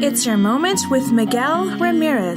It's Your Moment with Miguel Ramirez.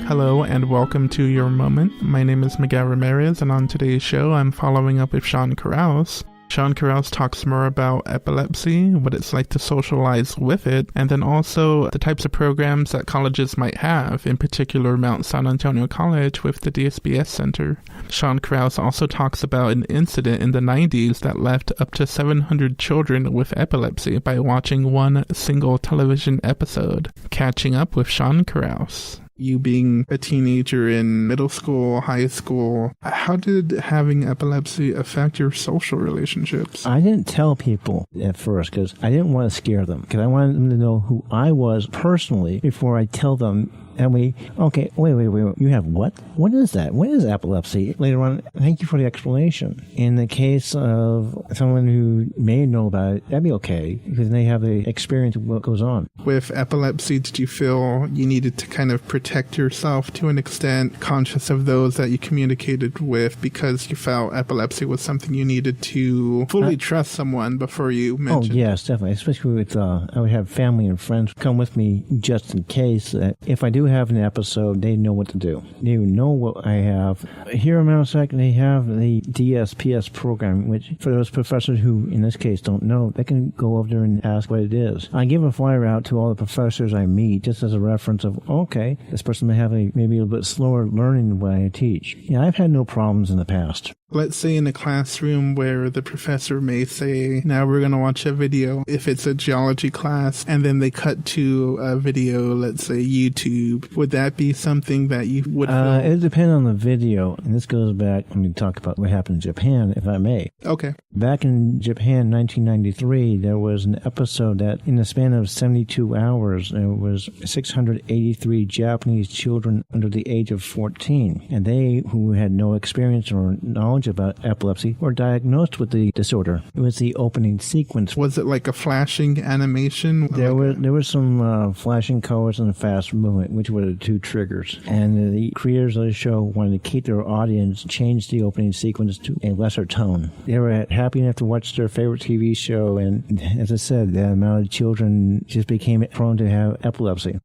Hello and welcome to Your Moment. My name is Miguel Ramirez, and on today's show I'm following up with Sean Krause. Sean Krause talks more about epilepsy, what it's like to socialize with it, and then also the types of programs that colleges might have, in particular Mount San Antonio College with the DSBS Center. Sean Krause also talks about an incident in the 90s that left up to 700 children with epilepsy by watching one single television episode. Catching up with Sean Krause. You being a teenager in middle school, high school, how did having epilepsy affect your social relationships? I didn't tell people at first because I didn't want to scare them, because I wanted them to know who I was personally before I tell them. And wait, you have what? What is that? What is epilepsy? Later on, thank you for the explanation. In the case of someone who may know about it, that'd be okay, because they have the experience of what goes on. With epilepsy, did you feel you needed to kind of protect yourself to an extent, conscious of those that you communicated with, because you felt epilepsy was something you needed to fully trust someone before you mentioned? Oh, yes, definitely. Especially with, I would have family and friends come with me just in case. If I do have an episode, they know what to do. They know what I have. Here in Mount Sac, they have the DSPS program, which for those professors who, in this case, don't know, they can go over there and ask what it is. I give a flyer out to all the professors I meet just as a reference of, okay, this person may have maybe a little bit slower learning than what I teach. Yeah, I've had no problems in the past. Let's say in a classroom where the professor may say, now we're going to watch a video, if it's a geology class, and then they cut to a video, let's say YouTube. Would that be something that you would feel? It would depend on the video. And this goes back, let me talk about what happened in Japan, if I may. Okay. Back in Japan, 1993, there was an episode that in the span of 72 hours, there was 683 Japanese children under the age of 14. And they, who had no experience or knowledge about epilepsy, were diagnosed with the disorder. It was the opening sequence. Was it like a flashing animation? There were some flashing colors and fast movement, which were the two triggers. And the creators of the show wanted to keep their audience, change the opening sequence to a lesser tone. They were happy enough to watch their favorite TV show, and as I said, the amount of children just became prone to have epilepsy.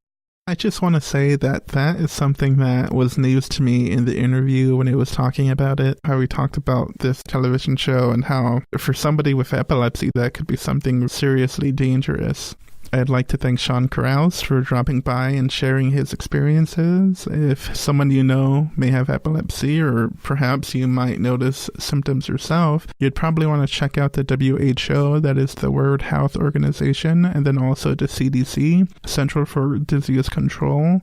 I just want to say that is something that was news to me in the interview when it was talking about it, how we talked about this television show and how for somebody with epilepsy that could be something seriously dangerous. I'd like to thank Sean Krause for dropping by and sharing his experiences. If someone you know may have epilepsy, or perhaps you might notice symptoms yourself, you'd probably want to check out the WHO, that is the World Health Organization, and then also the CDC, Central for Disease Control.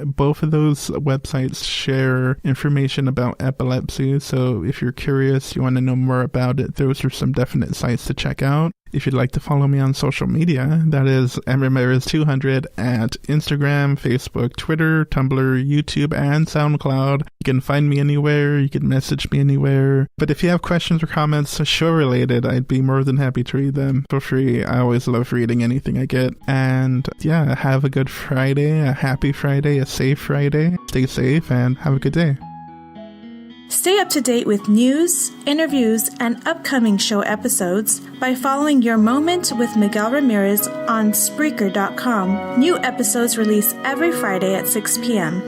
Both of those websites share information about epilepsy, so if you're curious, you want to know more about it, those are some definite sites to check out. If you'd like to follow me on social media, that is YMMRE02 at Instagram, Facebook, Twitter, Tumblr, YouTube, and SoundCloud. You can find me anywhere. You can message me anywhere. But if you have questions or comments show-related, I'd be more than happy to read them for free. I always love reading anything I get. And yeah, have a good Friday, a happy Friday, a safe Friday. Stay safe and have a good day. Stay up to date with news, interviews, and upcoming show episodes by following Your Moment with Miguel Ramirez on Spreaker.com. New episodes release every Friday at 6 p.m.